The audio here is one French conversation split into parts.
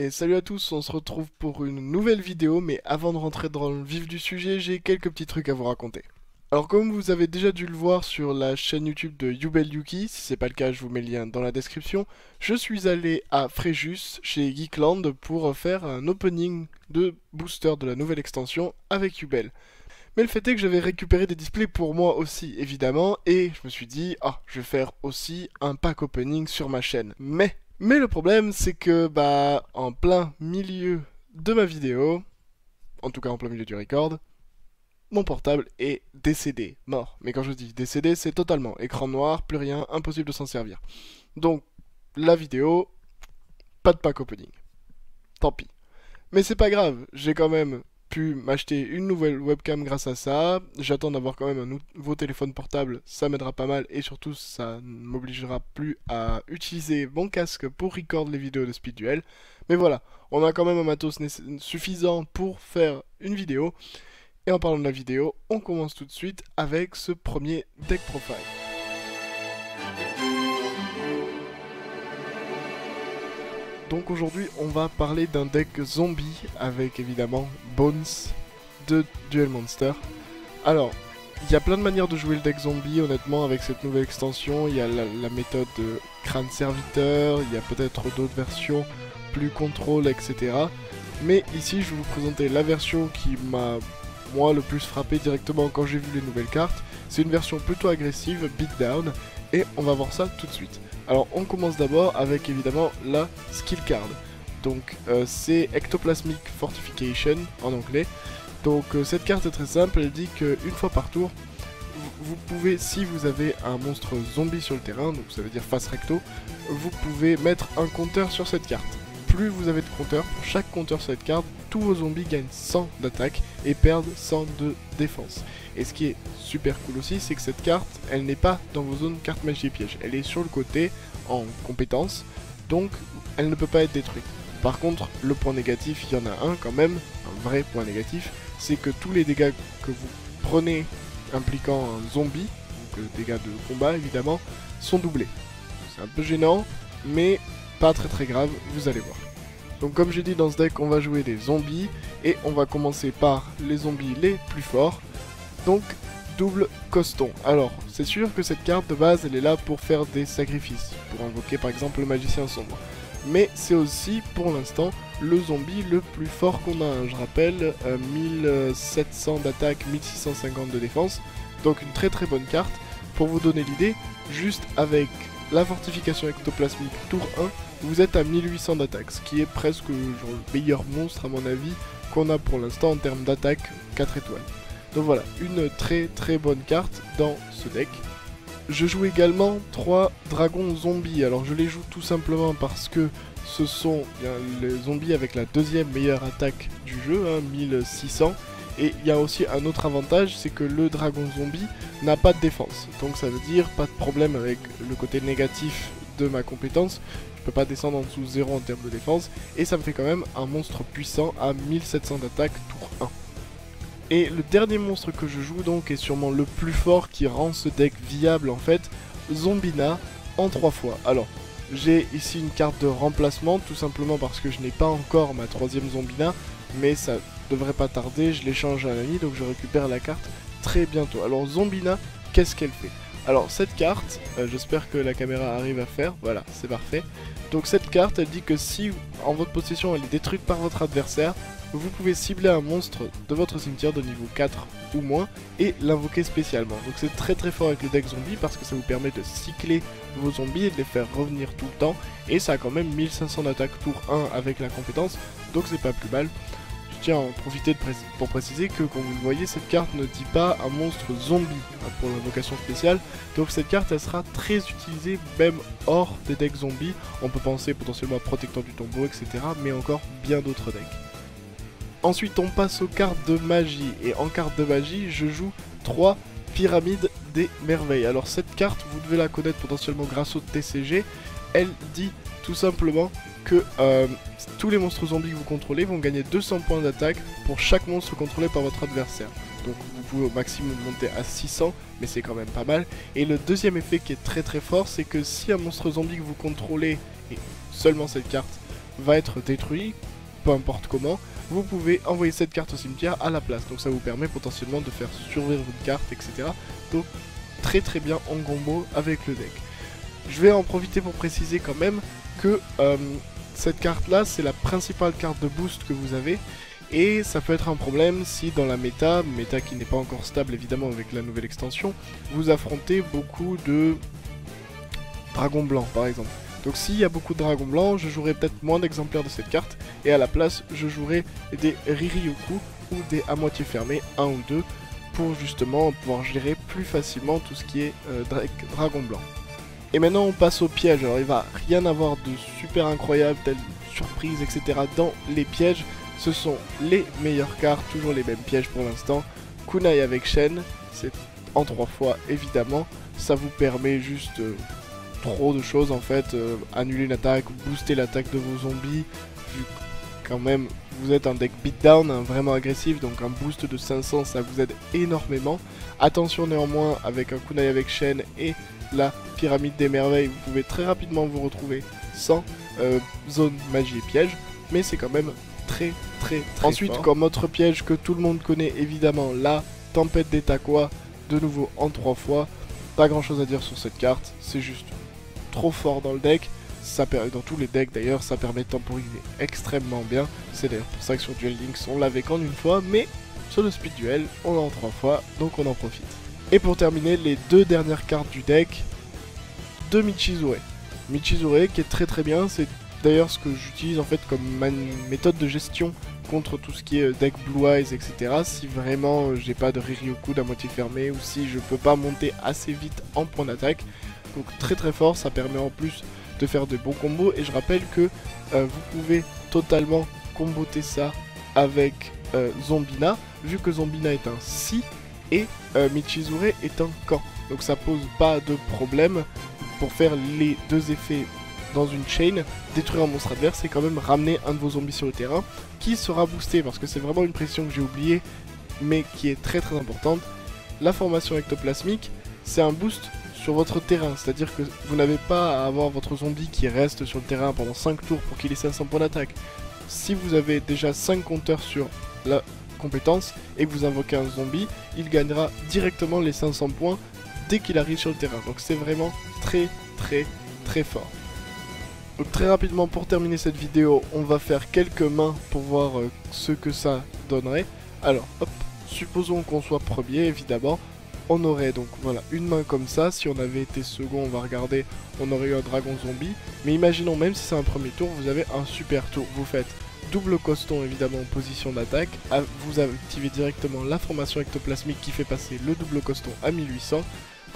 Et salut à tous, on se retrouve pour une nouvelle vidéo, mais avant de rentrer dans le vif du sujet, j'ai quelques petits trucs à vous raconter. Alors comme vous avez déjà dû le voir sur la chaîne YouTube de Yubel Yuki, si c'est pas le cas je vous mets le lien dans la description, je suis allé à Fréjus chez Geekland pour faire un opening de booster de la nouvelle extension avec Yubel. Mais le fait est que j'avais récupéré des displays pour moi aussi évidemment, et je me suis dit, ah, je vais faire aussi un pack opening sur ma chaîne. Mais le problème, c'est que, en plein milieu de ma vidéo, en tout cas en plein milieu du record, mon portable est décédé, mort. Mais quand je dis décédé, c'est totalement écran noir, plus rien, impossible de s'en servir. Donc, la vidéo, pas de pack opening. Tant pis. Mais c'est pas grave, j'ai quand même pu m'acheter une nouvelle webcam grâce à ça. J'attends d'avoir quand même un nouveau téléphone portable, ça m'aidera pas mal et surtout ça ne m'obligera plus à utiliser mon casque pour record les vidéos de Speed Duel. Mais voilà, on a quand même un matos suffisant pour faire une vidéo. Et en parlant de la vidéo, on commence tout de suite avec ce premier deck profile. Donc aujourd'hui on va parler d'un deck zombie avec évidemment Bones de Duel Monster. Alors, il y a plein de manières de jouer le deck zombie honnêtement avec cette nouvelle extension. Il y a la méthode de crâne serviteur, il y a peut-être d'autres versions, plus contrôle, etc. Mais ici je vais vous présenter la version qui m'a moi le plus frappé directement quand j'ai vu les nouvelles cartes. C'est une version plutôt agressive, beatdown, et on va voir ça tout de suite. Alors on commence d'abord avec évidemment la skill card. Donc c'est Ectoplasmic Fortification en anglais. Donc cette carte est très simple, elle dit qu'une fois par tour, vous pouvez, si vous avez un monstre zombie sur le terrain, donc ça veut dire face recto, vous pouvez mettre un compteur sur cette carte. Plus vous avez de compteurs, pour chaque compteur sur cette carte, tous vos zombies gagnent 100 d'attaque et perdent 100 de défense. Et ce qui est super cool aussi, c'est que cette carte, elle n'est pas dans vos zones carte magie et piège. Elle est sur le côté en compétence, donc elle ne peut pas être détruite. Par contre, le point négatif, il y en a un quand même, un vrai point négatif, c'est que tous les dégâts que vous prenez impliquant un zombie, donc dégâts de combat évidemment, sont doublés. C'est un peu gênant, mais pas très grave, vous allez voir. Donc comme j'ai dit dans ce deck, on va jouer des zombies, et on va commencer par les zombies les plus forts. Donc, double coston. Alors, c'est sûr que cette carte de base, elle est là pour faire des sacrifices, pour invoquer par exemple le magicien sombre. Mais c'est aussi, pour l'instant, le zombie le plus fort qu'on a. Je rappelle, 1700 d'attaque, 1650 de défense. Donc une très bonne carte. Pour vous donner l'idée, juste avec la fortification ectoplasmique tour 1, vous êtes à 1800 d'attaque, ce qui est presque genre, le meilleur monstre à mon avis qu'on a pour l'instant en termes d'attaque 4 étoiles. Donc voilà, une très bonne carte dans ce deck. Je joue également 3 dragons zombies. Alors je les joue tout simplement parce que ce sont bien, les zombies avec la deuxième meilleure attaque du jeu, 1600. Et il y a aussi un autre avantage, c'est que le dragon zombie n'a pas de défense. Donc ça veut dire pas de problème avec le côté négatif de ma compétence. Je peux pas descendre en dessous 0 en termes de défense. Et ça me fait quand même un monstre puissant à 1700 d'attaque tour 1. Et le dernier monstre que je joue donc est sûrement le plus fort qui rend ce deck viable en fait, Zombina en 3 fois. Alors, j'ai ici une carte de remplacement tout simplement parce que je n'ai pas encore ma 3ème Zombina, mais ça devrait pas tarder, je l'échange à un ami donc je récupère la carte très bientôt. Alors Zombina, qu'est-ce qu'elle fait? Alors cette carte, j'espère que la caméra arrive à faire, voilà, c'est parfait. Donc cette carte, elle dit que si en votre possession elle est détruite par votre adversaire, vous pouvez cibler un monstre de votre cimetière de niveau 4 ou moins et l'invoquer spécialement. Donc c'est très fort avec le deck zombie parce que ça vous permet de cycler vos zombies et de les faire revenir tout le temps. Et ça a quand même 1500 d'attaque tour 1 avec la compétence, donc c'est pas plus mal. Je tiens à en profiter pour préciser que, comme vous le voyez, cette carte ne dit pas un monstre zombie pour l'invocation spéciale. Donc cette carte, elle sera très utilisée même hors des decks zombies. On peut penser potentiellement à Protecteur du Tombeau, etc. Mais encore bien d'autres decks. Ensuite, on passe aux cartes de magie. Et en carte de magie, je joue 3 pyramides des merveilles. Alors cette carte, vous devez la connaître potentiellement grâce au TCG. Elle dit tout simplement que tous les monstres zombies que vous contrôlez vont gagner 200 points d'attaque pour chaque monstre contrôlé par votre adversaire. Donc vous pouvez au maximum monter à 600, mais c'est quand même pas mal. Et le deuxième effet qui est très fort, c'est que si un monstre zombie que vous contrôlez, et seulement cette carte, va être détruit, peu importe comment, vous pouvez envoyer cette carte au cimetière à la place. Donc ça vous permet potentiellement de faire survivre une carte, etc. Donc très très bien en combo avec le deck. Je vais en profiter pour préciser quand même que cette carte là c'est la principale carte de boost que vous avez. Et ça peut être un problème si dans la méta qui n'est pas encore stable évidemment avec la nouvelle extension, vous affrontez beaucoup de dragons blancs par exemple. Donc s'il y a beaucoup de dragons blancs, je jouerai peut-être moins d'exemplaires de cette carte, et à la place je jouerai des Ririoku ou des à moitié fermés, 1 ou 2, pour justement pouvoir gérer plus facilement tout ce qui est dragon blanc. Et maintenant on passe aux pièges. Alors il va rien avoir de super incroyable, telle surprise, etc. dans les pièges. Ce sont les meilleures cartes, toujours les mêmes pièges pour l'instant. Kunai avec Shen, c'est en 3 fois évidemment. Ça vous permet juste trop de choses en fait. Annuler l'attaque, booster l'attaque de vos zombies. Vu que quand même vous êtes un deck beatdown, vraiment agressif, donc un boost de 500 ça vous aide énormément. Attention néanmoins, avec un Kunai avec Shen et la pyramide des merveilles, vous pouvez très rapidement vous retrouver sans zone magie et piège. Mais c'est quand même très ensuite fort. Comme autre piège que tout le monde connaît évidemment, la tempête des Taquas, de nouveau en 3 fois. Pas grand chose à dire sur cette carte, c'est juste trop fort dans le deck. Ça dans tous les decks d'ailleurs, ça permet de temporiser extrêmement bien. C'est d'ailleurs pour ça que sur Duel Links on l'avait qu'en une fois, mais sur le Speed Duel on l'a en 3 fois, donc on en profite. Et pour terminer, les 2 dernières cartes du deck de Michizure. Michizure qui est très bien, c'est d'ailleurs ce que j'utilise en fait comme méthode de gestion contre tout ce qui est deck Blue Eyes, etc. Si vraiment j'ai pas de Ririoku d'à moitié fermé, ou si je peux pas monter assez vite en point d'attaque. Donc très fort, ça permet en plus de faire de bons combos. Et je rappelle que vous pouvez totalement comboter ça avec Zombina, vu que Zombina est un Si et Michizure est un Quand. Donc ça pose pas de problème pour faire les 2 effets dans une chain, détruire un monstre adverse et quand même ramener un de vos zombies sur le terrain qui sera boosté, parce que c'est vraiment une pression que j'ai oubliée mais qui est très importante. La formation ectoplasmique, c'est un boost sur votre terrain, c'est à dire que vous n'avez pas à avoir votre zombie qui reste sur le terrain pendant 5 tours pour qu'il ait 500 points d'attaque. Si vous avez déjà 5 compteurs sur la compétence et que vous invoquez un zombie, il gagnera directement les 500 points dès qu'il arrive sur le terrain. Donc c'est vraiment très fort. Donc très rapidement pour terminer cette vidéo, on va faire quelques mains pour voir ce que ça donnerait. Alors hop, supposons qu'on soit premier évidemment. On aurait donc voilà une main comme ça. Si on avait été second, on va regarder, on aurait eu un dragon zombie. Mais imaginons même si c'est un premier tour, vous avez un super tour. Vous faites double coston évidemment en position d'attaque. Vous activez directement la formation ectoplasmique qui fait passer le double coston à 1800.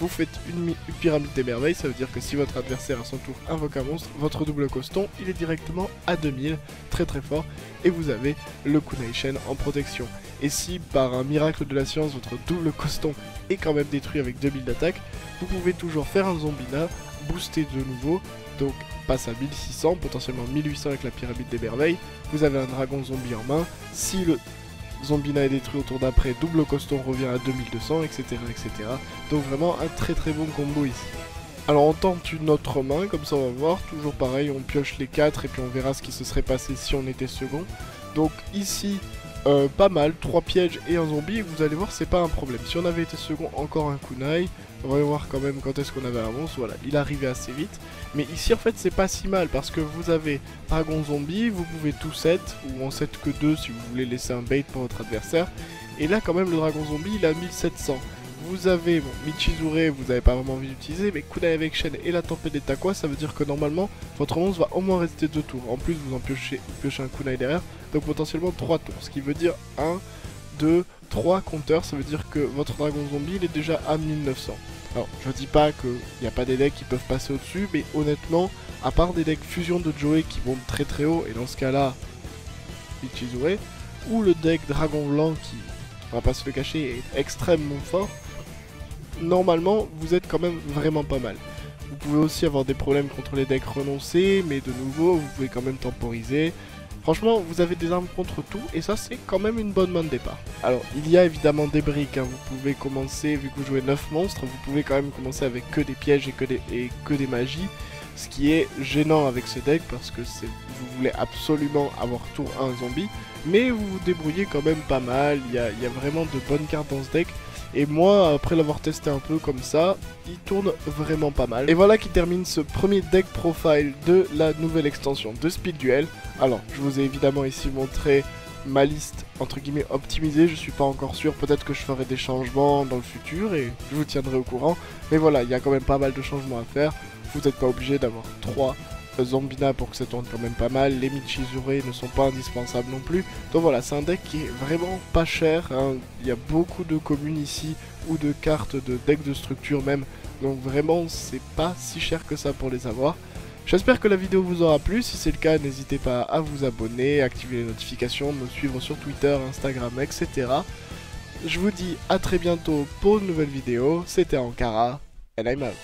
Vous faites une pyramide des merveilles, ça veut dire que si votre adversaire à son tour invoque un monstre, votre double coston il est directement à 2000, très fort, et vous avez le Kunai Shen en protection. Et si par un miracle de la science votre double coston est quand même détruit avec 2000 d'attaque, vous pouvez toujours faire un Zombina, booster de nouveau, donc passe à 1600, potentiellement 1800 avec la pyramide des merveilles, vous avez un dragon zombie en main, si le Zombina est détruit au tour d'après, double coston revient à 2200, etc. Donc vraiment un très bon combo ici. Alors on tente une autre main, comme ça on va voir, toujours pareil, on pioche les 4 et puis on verra ce qui se serait passé si on était second. Donc ici, pas mal, 3 pièges et un zombie, et vous allez voir c'est pas un problème. Si on avait été second, encore un kunai, on va voir quand même quand est-ce qu'on avait un monstre, voilà, il arrivait assez vite. Mais ici en fait c'est pas si mal, parce que vous avez dragon zombie, vous pouvez tout set, ou en set que 2 si vous voulez laisser un bait pour votre adversaire. Et là quand même le dragon zombie il a 1700. Vous avez bon, Michizure, vous n'avez pas vraiment envie d'utiliser, mais Kunai avec Shen et la tempête des Taquas, ça veut dire que normalement votre monstre va au moins rester 2 tours. En plus vous en piochez un Kunai derrière, donc potentiellement 3 tours, ce qui veut dire 1, 2, 3 compteurs, ça veut dire que votre dragon zombie il est déjà à 1900. Alors je dis pas qu'il n'y a pas des decks qui peuvent passer au-dessus, mais honnêtement, à part des decks fusion de Joey qui montent très haut, et dans ce cas là, Michizure, ou le deck dragon blanc qui, on va pas se le cacher, est extrêmement fort, normalement vous êtes quand même vraiment pas mal. Vous pouvez aussi avoir des problèmes contre les decks renoncés, mais de nouveau vous pouvez quand même temporiser. Franchement vous avez des armes contre tout et ça c'est quand même une bonne main de départ. Alors il y a évidemment des briques, hein. Vous pouvez commencer, vu que vous jouez 9 monstres, vous pouvez quand même commencer avec que des pièges et que des magies. Ce qui est gênant avec ce deck parce que vous voulez absolument avoir tour 1 zombie, mais vous vous débrouillez quand même pas mal, il y a vraiment de bonnes cartes dans ce deck. Et moi, après l'avoir testé un peu comme ça, il tourne vraiment pas mal. Et voilà qui termine ce premier deck profile de la nouvelle extension de Speed Duel. Alors, je vous ai évidemment ici montré ma liste entre guillemets optimisée, je suis pas encore sûr, peut-être que je ferai des changements dans le futur et je vous tiendrai au courant. Mais voilà, il y a quand même pas mal de changements à faire, vous n'êtes pas obligé d'avoir 3 Zombina pour que ça tourne quand même pas mal, les Michizure ne sont pas indispensables non plus. Donc voilà, c'est un deck qui est vraiment pas cher, hein. Il y a beaucoup de communes ici, ou de cartes de deck de structure même, donc vraiment c'est pas si cher que ça pour les avoir. J'espère que la vidéo vous aura plu, si c'est le cas n'hésitez pas à vous abonner, activer les notifications, me suivre sur Twitter, Instagram, etc. Je vous dis à très bientôt pour une nouvelle vidéo, c'était Ankara, and I'm out.